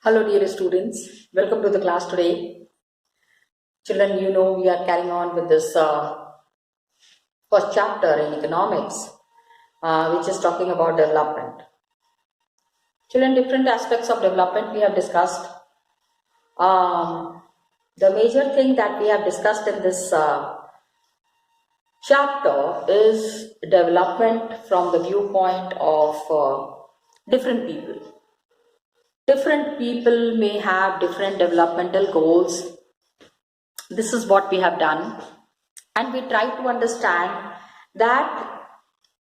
Hello dear students, welcome to the class today. Children, you know we are carrying on with this first chapter in economics, which is talking about development. Children, different aspects of development we have discussed. The major thing that we have discussed in this chapter is development from the viewpoint of different people. Different people may have different developmental goals. This is what we have done, and we try to understand that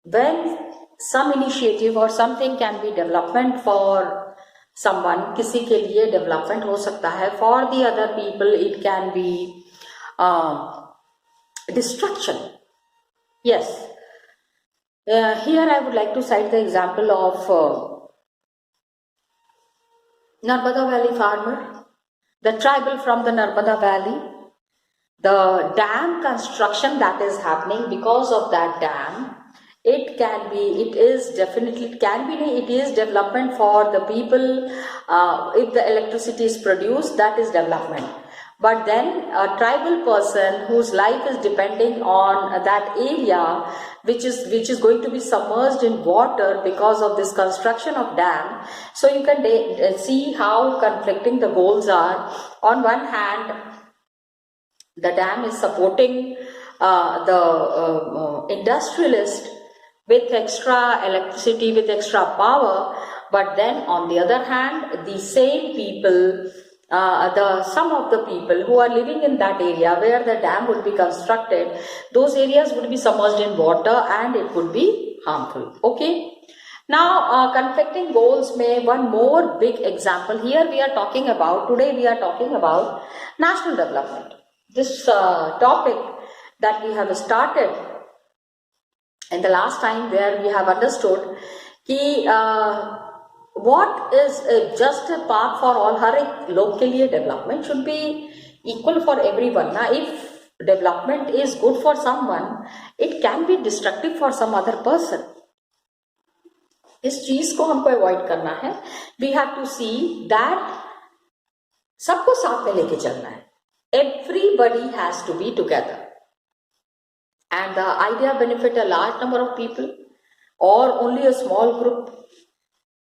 when some initiative or something can be development for someone, किसी के लिए development हो सकता है, for the other people it can be destruction. Yes, here I would like to cite the example of Narmada Valley farmer, the tribal from the Narmada Valley. The dam construction that is happening, because of that dam, it is development for the people. If the electricity is produced, that is development. But then a tribal person whose life is depending on that area, which is going to be submerged in water because of this construction of dam. So you can see how conflicting the goals are. On one hand, the dam is supporting the industrialist with extra electricity, with extra power, but then on the other hand, the same people, some of the people who are living in that area where the dam would be constructed, those areas would be submerged in water and it would be harmful. Okay. Now, conflicting goals may one more big example. Here we are talking about, today we are talking about national development. This topic that we have started in the last time, where we have understood कि what is just a path for all, हर एक लोग के लिए development should be equal for everyone. Now, if development is good for someone, it can be destructive for some other person. इस चीज को हमको avoid करना है. We have to see that सबको साथ में लेके चलना है. Everybody has to be together, and the idea benefit a large number of people or only a small group.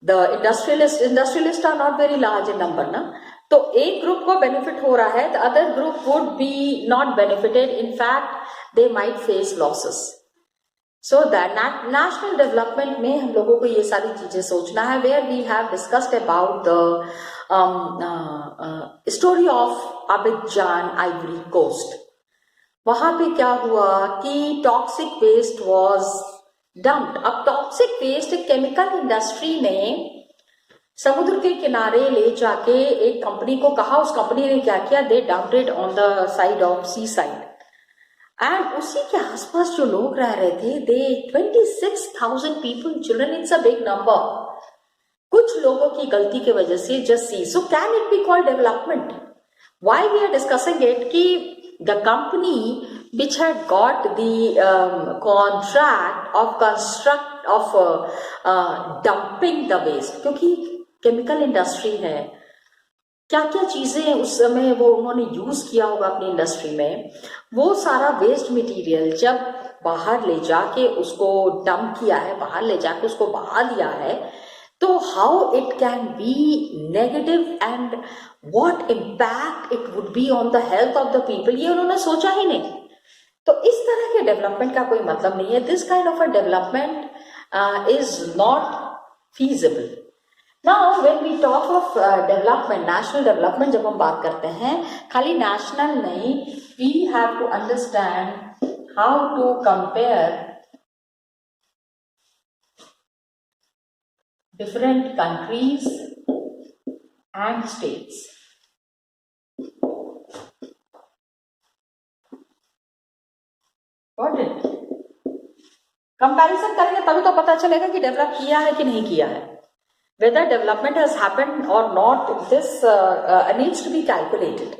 The industrialists are not very large in number, ना. तो एक group को बेनिफिट हो रहा है, the other group would be not benefited. In fact, they might face losses. So that national development में हम लोगों को ये सारी चीजें सोचना है. Where we have discussed about the story of Abidjan, Ivory Coast. वहां पे क्या हुआ कि टॉक्सिक वेस्ट वाज डम्प्ड. अब टॉक्सिक वेस्ट केमिकल इंडस्ट्री ने समुद्र के किनारे ले जाके एक कंपनी को कहा. उस कंपनी ने क्या किया, they dumped it on the side of sea side. And उसी के आसपास जो लोग रह रहे थे, they 26,000 people. Children, it's a big number. कुछ लोगों की गलती की वजह से just see. So can it be called development? Why we are discussing it कि the company which had got the contract of dumping the waste, क्योंकि chemical industry है, क्या क्या चीजें उस समय वो उन्होंने यूज किया होगा अपनी इंडस्ट्री में, वो सारा वेस्ट मटेरियल जब बाहर ले जाके उसको डंप किया है, बाहर ले जाके उसको बहा दिया है, तो how it can be negative and what impact it would be on the health of the people, ये उन्होंने सोचा ही नहीं. तो इस तरह के डेवलपमेंट का कोई मतलब नहीं है. This kind of a development is not feasible. Now when we talk of development, national development, जब हम बात करते हैं, खाली नेशनल नहीं, we have to understand how to compare different countries and states. Got it? Comparison करेंगे तभी तो पता चलेगा कि डेवलप किया है कि नहीं किया है. Whether development has happened or not, this needs to be calculated.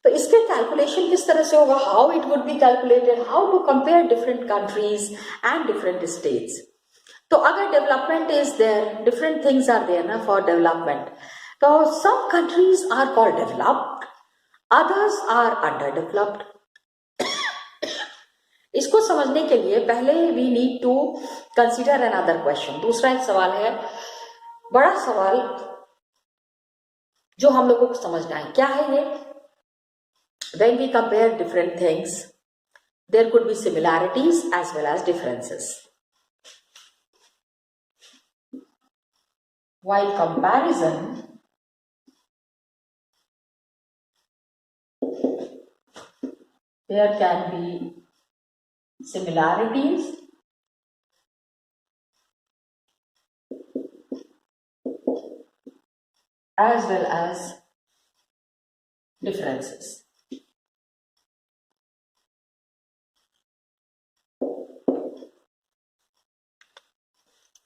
तो इसके कैलकुलेशन किस तरह से होगा, how it would be calculated, how to compare different countries and different states. तो अगर development is there, different things are there ना for development. तो some countries are called developed, others are underdeveloped. इसको समझने के लिए पहले we need to consider another question. दूसरा एक सवाल है, बड़ा सवाल जो हम लोगों को समझना है, क्या है ये? When we compare different things, there could be similarities as well as differences. While comparison there can be similarities as well as differences.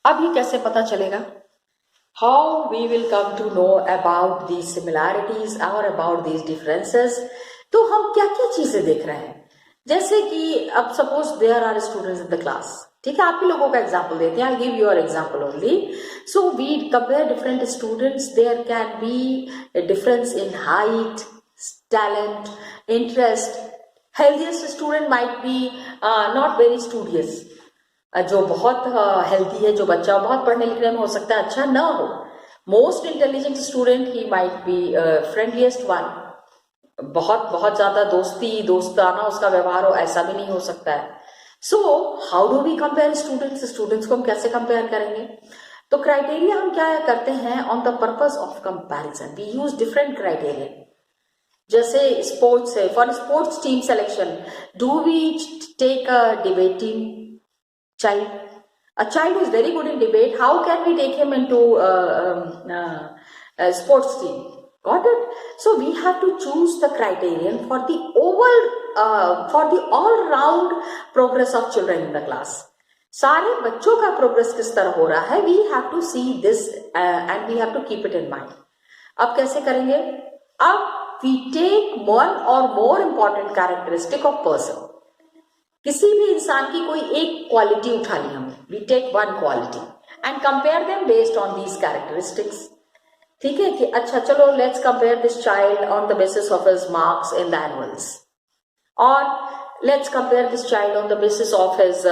अब ये कैसे पता चलेगा? How we will come to know about these similarities or about these differences? तो हम क्या क्या चीजें देख रहे हैं? जैसे कि अब suppose there are students in the class, ठीक है, आप ही लोगों का एग्जाम्पल देते हैं, I give your example only. So we compare different students, there can be difference in height, talent, interest. Healthiest student might be not very studious, जो बहुत हेल्थी है, जो बच्चा बहुत पढ़ने लिखने में हो सकता है अच्छा ना हो. Most intelligent student he might be friendliest one, बहुत बहुत ज्यादा दोस्ताना उसका व्यवहार हो ऐसा भी नहीं हो सकता है. So how do we compare students को हम कैसे कंपेयर करेंगे? तो क्राइटेरिया हम क्या करते हैं? On the purpose of comparison we use different criteria. जैसे स्पोर्ट्स है, for sports team selection do we take a debating child? A child who is very good in debate, how can we take him into a sports team? Got it? So we have to choose the criterion for the all round progress of children in the class. सारे बच्चों का progress किस तरह हो रहा है, we have to see this and we have to keep it in mind. अब कैसे करेंगे? अब we take one or more important characteristic of person. किसी भी इंसान की कोई एक क्वालिटी उठा ली हमने, we take one quality and compare them based on these characteristics. ठीक है कि अच्छा चलो let's compare this child on the basis of his marks in the annuals, और let's compare this child on the basis of his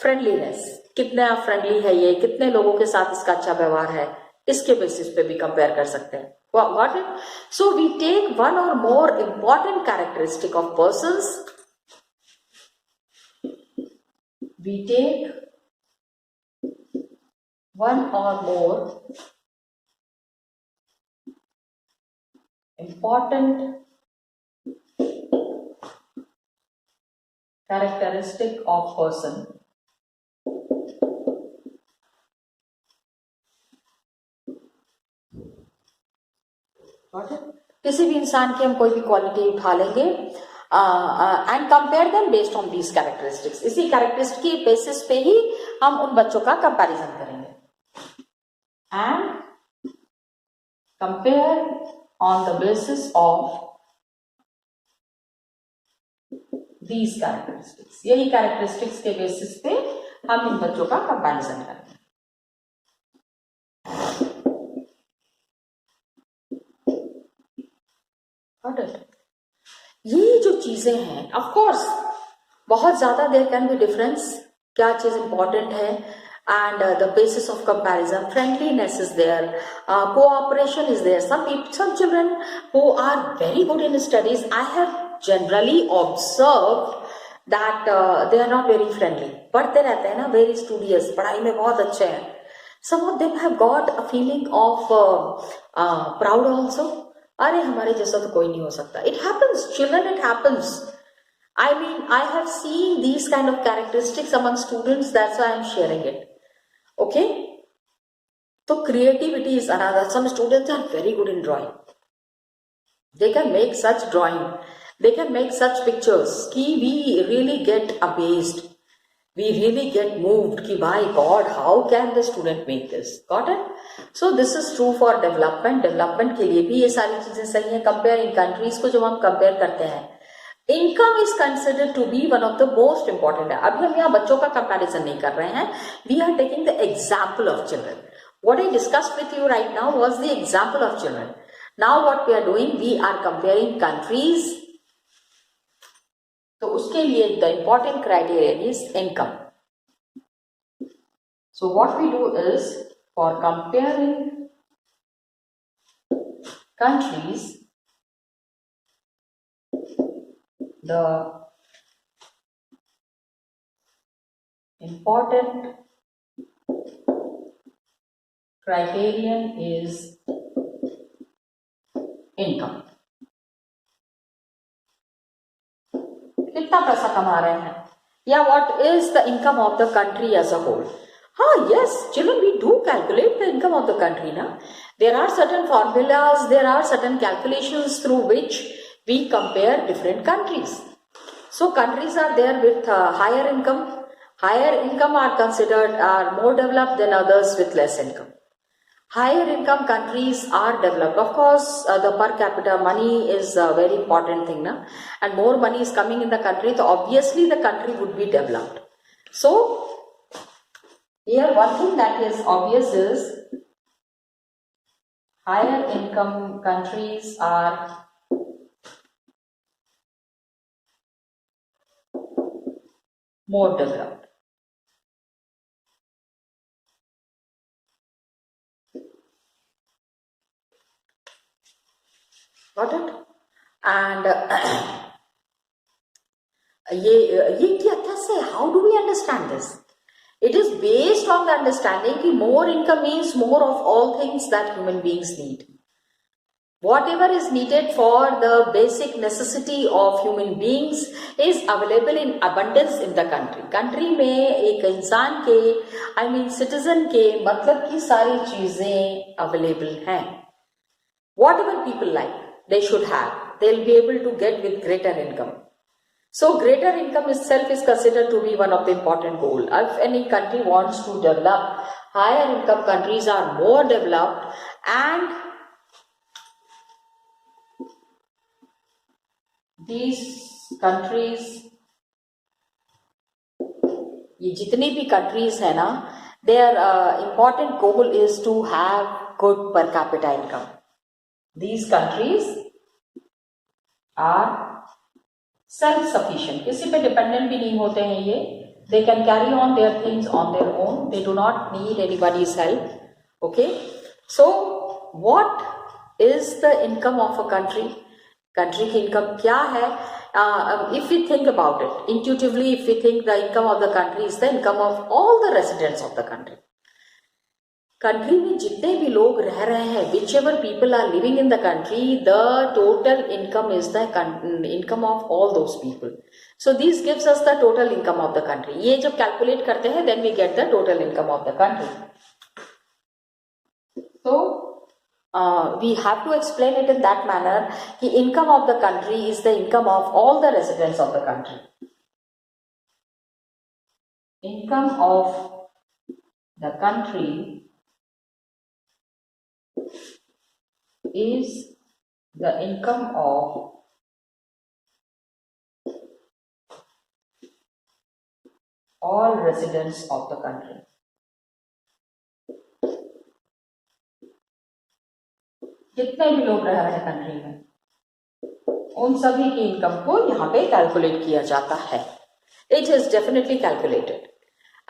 friendliness, कितना friendly है ये, कितने लोगों के साथ इसका अच्छा व्यवहार है, इसके बेसिस पे भी कंपेयर कर सकते हैं. Got it? So we take one or more important characteristic of persons. We take one or more important characteristic of person किसी भी इंसान की हम कोई भी क्वालिटी उठा लेंगे and compare them based on these characteristics. इसी कैरेक्टरिस्टिक की बेसिस पे ही हम उन बच्चों का कंपैरिजन करेंगे and compare on the basis of these characteristics. यही कैरेक्टरिस्टिक्स के बेसिस पे हम इन बच्चों का कंपैरिजन करेंगे. ये जो चीजें हैं, ऑफ कोर्स बहुत ज्यादा देयर कैन बी डिफरेंस, क्या चीज इंपॉर्टेंट है, and the basis of comparison, friendliness is there, cooperation is there. Some children who are very good in studies, I have generally observed that they are not very friendly. पढ़ते रहते हैं ना, very studious, पढ़ाई में बहुत अच्छे हैं. Some of them have got a feeling of proud also. अरे हमारे जैसा तो कोई नहीं हो सकता. It happens, children, it happens. I mean, I have seen these kind of characteristics among students, that's why I am sharing it. Okay? So creativity is another. Some students are very good in drawing. They can make such drawing. They can make such pictures. Ki we really get amazed. We really get moved. Ki by God, how can the student make this? Got it? So this is true for development. Development के लिए भी ये सारी चीजें सही हैं. Compare in countries को जब हम compare करते हैं, income is considered to be one of the most important है. अभी हम यहाँ बच्चों का कंपैरिजन नहीं कर रहे हैं, we are taking the example of children. What I discussed with you right now was the example of children. Now what we are doing, we are comparing countries. तो उसके लिए the important criterion is income. So what we do is, for comparing countries, the important criterion is income. कितना पैसा कमा रहे हैं, या what is the income of the country as a whole. Yes, children, we do calculate the income of the country. There are certain formulas, there are certain calculations through which we compare different countries. So countries are there with higher income. Higher income are considered are more developed than others with less income. Higher income countries are developed. Of course, the per capita money is a very important thing, and more money is coming in the country, so obviously the country would be developed. So here one thing that is obvious is higher income countries are more developed. Got it? And how do we understand this? It is based on the understanding that more income means more of all things that human beings need. Whatever is needed for the basic necessity of human beings is available in abundance in the country. Country में एक इंसान के citizen के मतलब की सारी चीजें available हैं. Whatever people like, they should have. They'll be able to get with greater income. So greater income itself is considered to be one of the important goals. If any country wants to develop, higher income countries are more developed, and these countries, ये जितनी भी countries है ना, their important goal is to have good per capita income. These countries are self-sufficient. किसी पे dependent भी नहीं होते हैं ये. They can carry on their things on their own. They do not need anybody's help. Okay. So what is the income of a country? Country की income क्या है? If we think about it intuitively, if we think the income of the country is the income of all the residents of the country. Country में जितने भी लोग रह रहे हैं, whichever people are living in the country, the total income is the income of all those people. So this gives us the total income of the country. ये जब calculate करते हैं, then we get the total income of the country. So we have to explain it in that manner. The income of the country is the income of all the residents of the country. Income of the country is the income of all residents of the country. जितने भी लोग रह रहे हैं country में, उन सभी की इनकम को यहाँ पे कैलकुलेट किया जाता है. It is definitely calculated.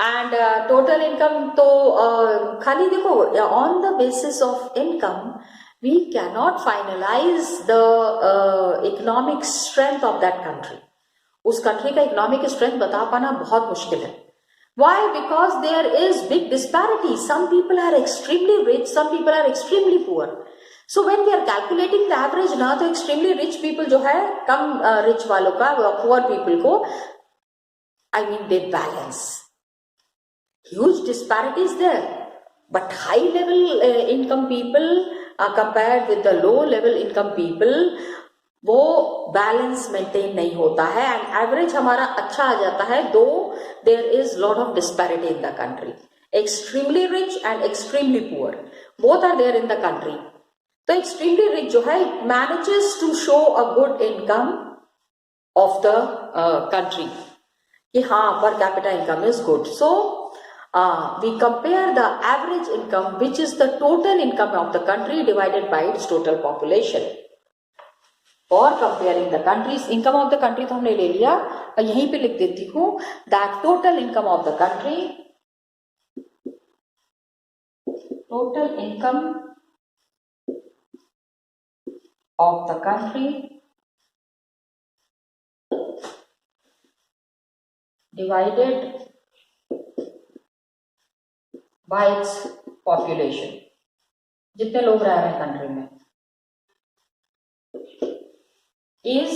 And total income तो खाली देखो, on the basis of income we cannot finalize the economic strength of that country. उस country का economic strength बता पाना बहुत मुश्किल है. Why? Because there is big disparity. Some people are extremely rich, some people are extremely poor. So when we are calculating the average ना, तो extremely rich people जो है कम rich वालों का, poor people को, they balance. Huge disparities there, but high level income people compared with the low level income people, वो balance maintain नहीं होता है, and average हमारा अच्छा आ जाता है, though there is lot of disparity in the country. Extremely rich and extremely poor, both are there in the country. तो extremely rich जो है manages to show a good income of the country, कि हाँ per capita income is good. So we compare the average income, which is the total income of the country divided by its total population. For comparing the countries, income of the country तो हमने ले लिया, और यहीं पे लिख देती हूँ that total income of the country, total income of the country divided by its population, जितने लोग रह रहे हैं कंट्री में, is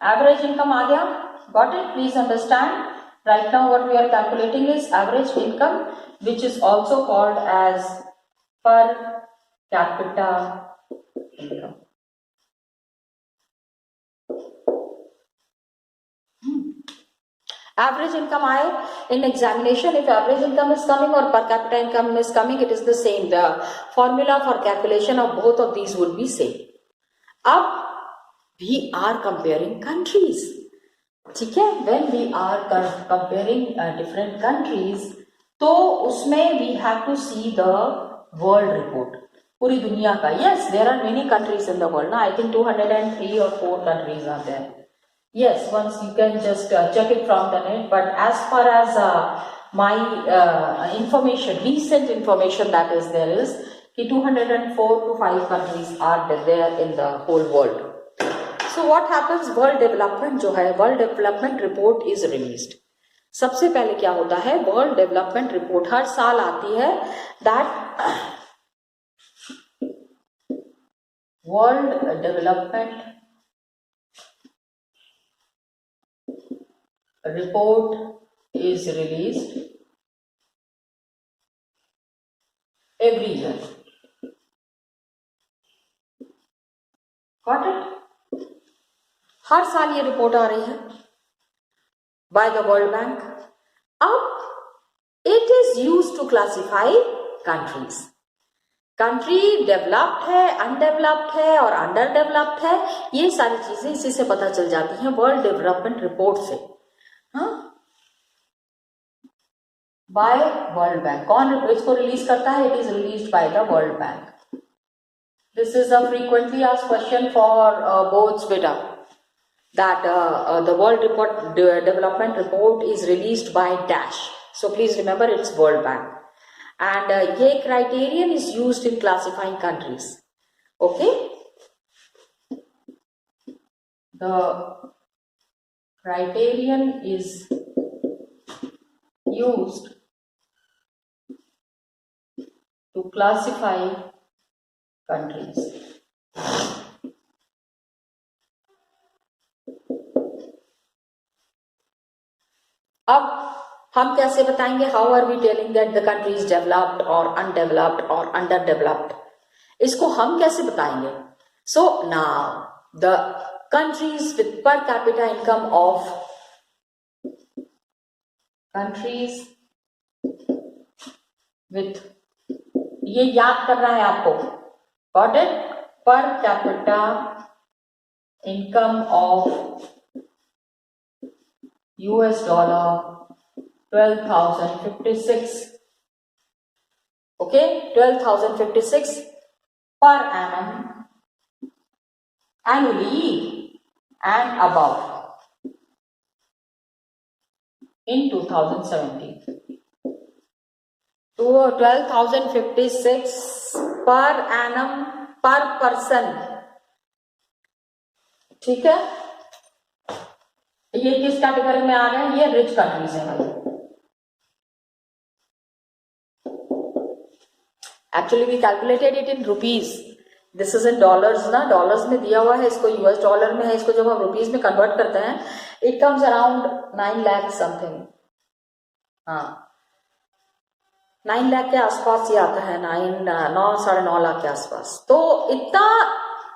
average income आ गया. Got it? Please understand. Right now what we are calculating is average income, which is also called as per capita income. Average income आए in examination, if average income is coming or per capita income is coming, it is the same. The formula for calculation of both of these would be same. अब we are comparing countries. ठीक है, when we are comparing different countries, तो उसमें we have to see the world report, पूरी दुनिया का. Yes, there are many countries in the world. Now I think 203 or 4 countries are there. Yes, once you can just check it from the net. But as far as my information, recent information that is there is, 204 to 5 countries are there in the whole world. So what happens, world development जो है, world development report is released. सबसे पहले क्या होता है, world development report हर साल आती है. That world development report is released every year. Got it? हर साल ये रिपोर्ट आ रही है by the World Bank. अब it is used to classify countries. Country developed है, अनडेवलप्ड है और अंडर डेवलप्ड है, ये सारी चीजें इसी से पता चल जाती हैं, वर्ल्ड डेवलपमेंट रिपोर्ट से. हाँ, बाय वर्ल्ड बैंक. कौन इसको रिलीज करता है? It is released by the world bank. This is a frequently asked question for boards बेटा. That the world development report is released by dash. So please remember it's World Bank. And ये criterion is used in classifying countries. Okay? The criterion is used to classify countries. अब हम कैसे बताएंगे, how are we telling that the country is developed और undeveloped और under developed, इसको हम कैसे बताएंगे? So now the countries with per capita income of countries with, ये याद करना है आपको, got it? Per capita income of US dollar 12,056. Okay, 12,056 per annum annually and above in 2017. तो 12,056 per annum per person. ठीक है, ये किस कैटेगरी में आ रहे हैं? ये रिच कंट्रीज है भाई. Actually we calculated it in rupees. This is in dollars ना, डॉलर्स में दिया हुआ है, इसको यूएस डॉलर में है, इसको जब हम रुपीज में कन्वर्ट करते हैं it comes around 9 lakh something. हाँ, 9 लाख के आसपास ये आता है, 9 लाख के आसपास. तो इतना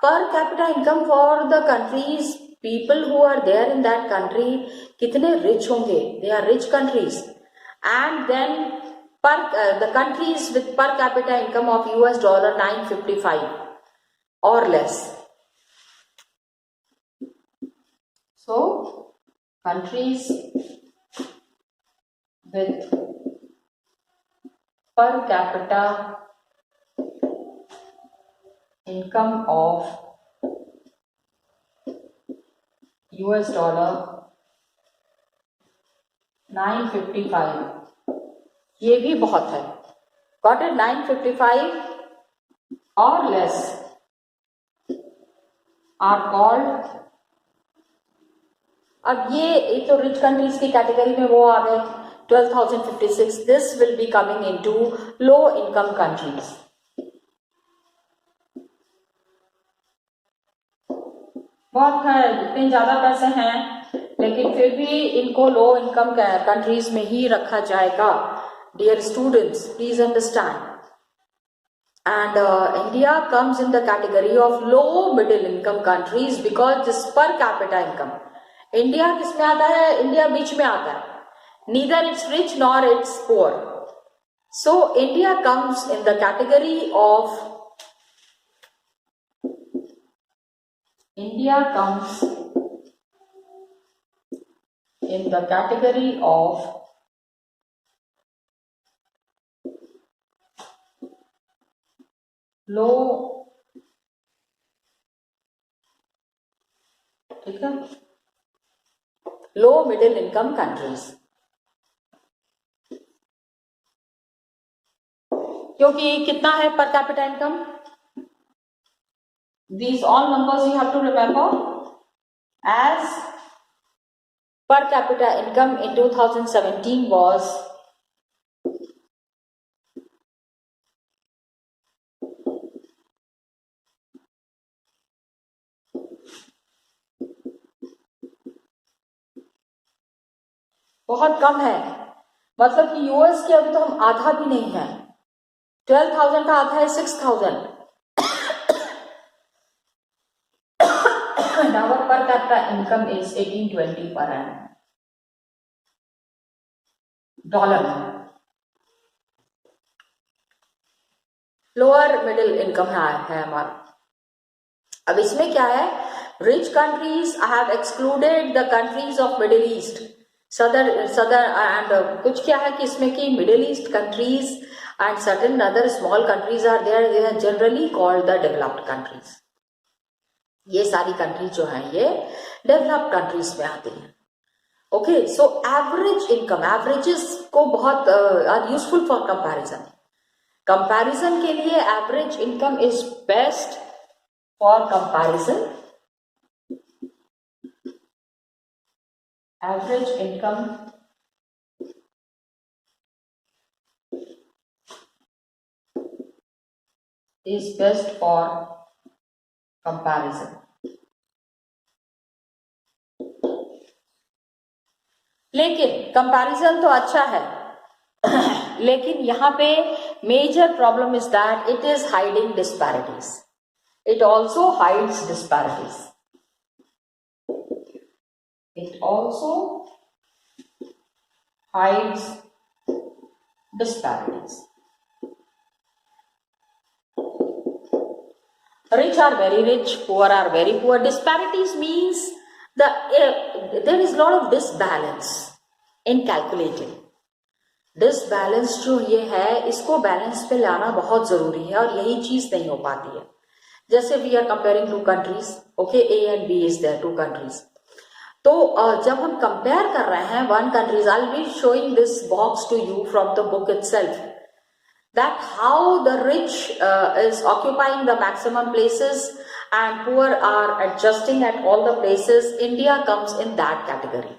पर capita income for the countries, people who are there in that country कितने rich होंगे? They are rich countries. And then the countries with per capita income of US dollar 955 or less. So countries with per capita income of US dollar 955, ये भी बहुत है. Got it? 955 or less are called. अब ये तो rich countries की category में वो आ गए 12,056. This will be coming into low income countries. बहुत है, इतने ज्यादा पैसे हैं, लेकिन फिर भी इनको लो इनकम कंट्रीज में ही रखा जाएगा. Dear students, please understand. And India comes in the category of low middle income countries because this per capita income. India किस में आता है? India बीच में आता है. Neither it's rich nor it's poor. So India comes in the category of low, ठीक है, लो middle income countries. क्योंकि कितना है पर capita income? These all numbers you have to remember as per capita income in 2017 was बहुत कम है. मतलब कि यूएस के अभी तो हम आधा भी नहीं है. 12,000 का आधा है 6,000. And our per capita income is 1820 per annum. Dollar में. लोअर मिडिल इनकम है हमारा. अब इसमें क्या है? Rich countries I have excluded the countries of middle east, southern and कुछ क्या है कि इसमें कि middle east countries and certain other small countries are there, they are generally called the developed countries. ये सारी कंट्रीज जो हैं ये डेवलप्ड कंट्रीज में आती हैं. Okay, so average income, averages को बहुत are useful for comparison. Comparison के लिए average income is best for comparison. Average income is best for comparison. लेकिन कंपैरिजन तो अच्छा है, लेकिन यहाँ पे major problem is that it is hiding disparities. It also hides disparities. It also hides disparities. Rich are very rich, poor are very poor. Disparities means there is a lot of disbalance in calculating. Disbalance जो ये है इसको balance पे लाना बहुत जरूरी है और यही चीज नहीं हो पाती है. जैसे we are comparing two countries, okay, A and B is there, two countries. तो जब हम कंपेयर कर रहे हैं one countries, I will be showing this box to you from the book itself, that how the rich is occupying the maximum places and poor are adjusting at all the places. India comes in that category.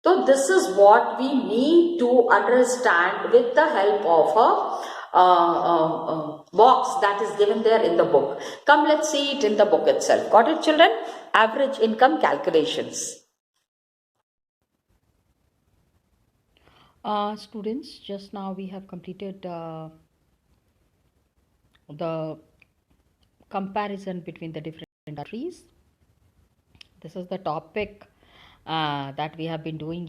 So this is what we need to understand with the help of a box that is given there in the book. Come, let's see it in the book itself. Got it, children? Average income calculations. Students, just now we have completed the comparison between the different countries. This is the topic that we have been doing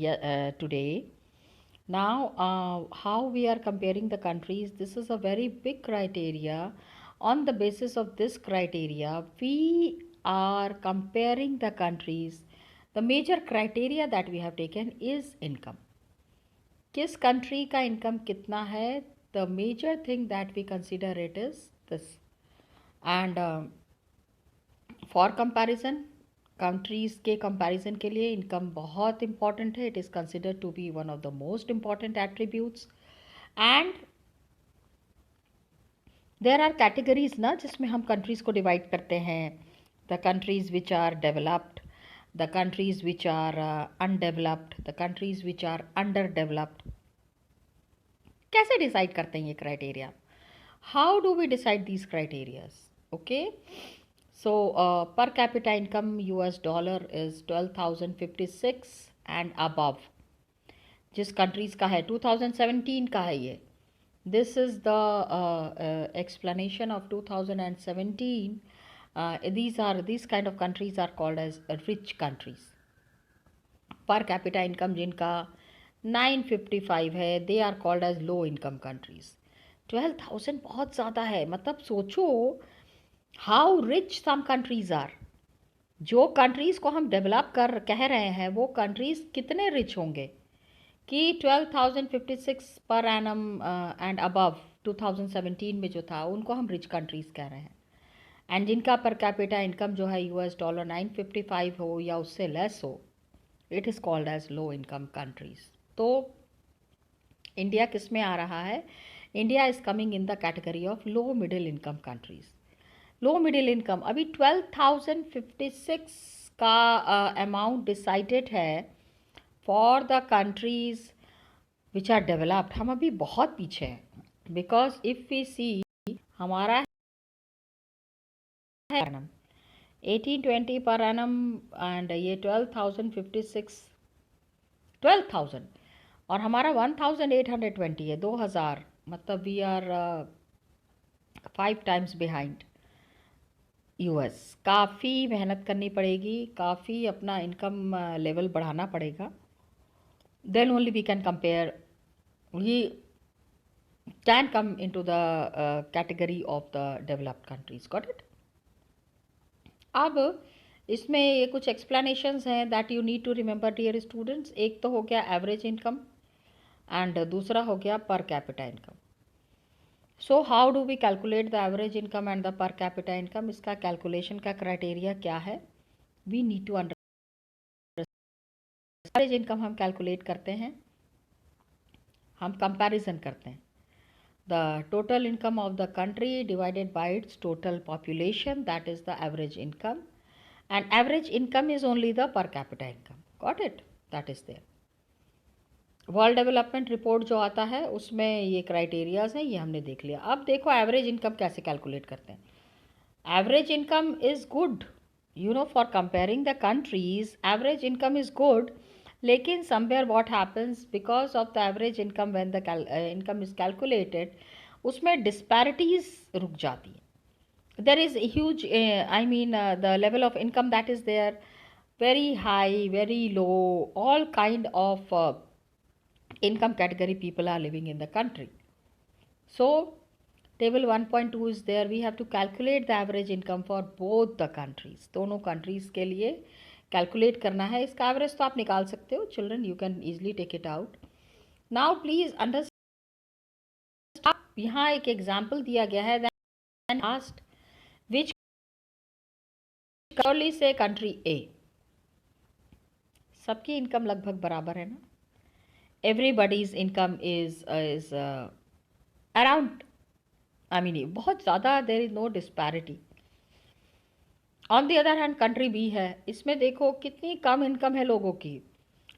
today. Now, how we are comparing the countries, this is a very big criteria. On the basis of this criteria, we are comparing the countries. The major criteria that we have taken is income. किस country का income कितना है the major thing that we consider it is this. And for comparison, countries के comparison के लिए income बहुत important है. It is considered to be one of the most important attributes. And there are categories ना जिसमें हम countries को divide करते हैं. The countries which are developed, the countries which are undeveloped, the countries which are underdeveloped. कैसे decide करते हैं ये criteria? How do we decide these criterias? Okay, so per capita income US dollar is 12,056 and above. जिस countries का है 2017 का है ये. This is the explanation of 2017. These kind of countries are called as rich countries. Per capita income जिनका 955 है, they are called as low income countries. 12,000 बहुत ज़्यादा है. मतलब सोचो how rich some countries are. जो कंट्रीज़ को हम डेवलप कर कह रहे हैं वो कंट्रीज़ कितने रिच होंगे कि 12,056 पर एनम एंड अबव 2017 में जो था उनको हम रिच कंट्रीज़ कह रहे हैं. एंड जिनका पर कैपिटा इनकम जो है US डॉलर 955 हो या उससे लेस हो, it is called as low income countries. तो इंडिया किस में आ रहा है? India is coming in the category of low middle income countries. Low middle income अभी 12,056 का अमाउंट डिसाइडेड है for the countries which are developed. हम अभी बहुत पीछे हैं. बिकॉज इफ़ वी सी हमारा है 1820 पर एनम एंड ये 12,000 और हमारा 1,820 है. 2,000 मतलब we are 5 times behind US. काफ़ी मेहनत करनी पड़ेगी, काफ़ी अपना इनकम लेवल बढ़ाना पड़ेगा. Then only we can compare, we can come into the category of the developed countries. Got it? अब इसमें ये कुछ एक्सप्लेनेशंस हैं that you need to remember dear students. एक तो हो गया एवरेज इनकम एंड दूसरा हो गया per capita income. So how do we calculate the average income and the per capita income? इसका कैलकुलेशन का क्राइटेरिया क्या है? We need to understand. Average income हम कैलकुलेट करते हैं, हम कंपैरिजन करते हैं the total income of the country divided by its total population, that is the average income. And average income is only the per capita income. Got it? That is there. World development report जो आता है उसमें ये criterias हैं, ये हमने देख लिया. अब देखो एवरेज इनकम कैसे कैलकुलेट करते हैं. Average income is good, you know, for comparing the countries. Average income is good, लेकिन somewhere what happens because of the average income when the income is calculated उसमें डिस्पैरिटीज़ रुक जाती है. There is huge, I mean the level of income that is there, very high, very low, all kind of income category people are living in the country. So table 1.2 is there. We have to calculate the average income for both the countries. दोनों countries के लिए calculate करना है. इसका average तो आप निकाल सकते हो. Children, you can easily take it out. Now please understand, यहाँ एक example दिया गया है. Then asked which surely say country A. सबकी income लगभग बराबर है ना. Everybody's income is around, I mean बहुत ज़्यादा there is no disparity. On the other hand country B है, इसमें देखो कितनी कम इनकम है लोगों की,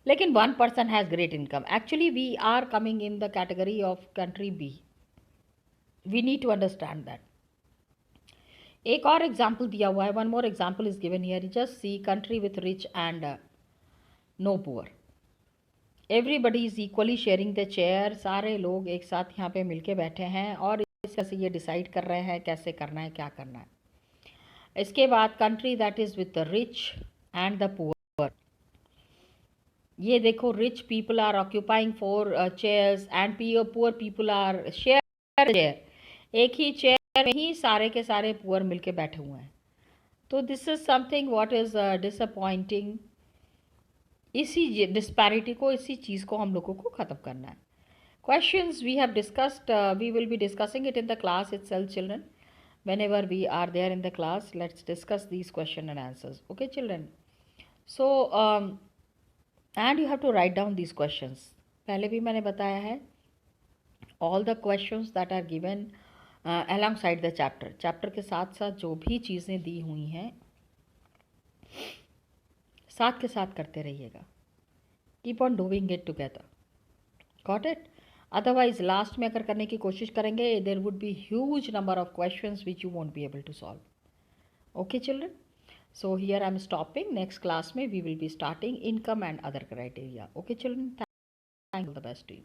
लेकिन 1 person has great income. Actually we are coming in the category of country B. We need to understand that. एक और एग्जाम्पल दिया हुआ है. one more example is given here. Just see country with rich and no poor. Everybody is equally sharing the chair. सारे लोग एक साथ यहाँ पे मिलके बैठे हैं और इस तरह से ये डिसाइड कर रहे हैं कैसे करना है, क्या करना है. इसके बाद country that is with the rich and the poor. ये देखो rich people are occupying 4 chairs and poor people are share chair. एक ही चेयर में ही सारे के सारे पुअर मिलके बैठे हुए हैं. तो this is something what is disappointing. इसी डिस्पैरिटी को, इसी चीज़ को हम लोगों को ख़त्म करना है. Questions we have discussed, we will be discussing it in the class itself, children. Whenever we are there in the class, let's discuss these question and answers. Okay, children. So, and you have to write down these questions. पहले भी मैंने बताया है, all the questions that are given alongside the chapter. Chapter के साथ साथ जो भी चीज़ें दी हुई हैं, साथ के साथ करते रहिएगा. Keep on doing it together. Got it? Otherwise, last में अगर करने की कोशिश करेंगे, there would be huge number of questions which you won't be able to solve. Okay, children? So here I am stopping. Next class में we will be starting income and other criteria. Okay, children? Thank you. All the best to you.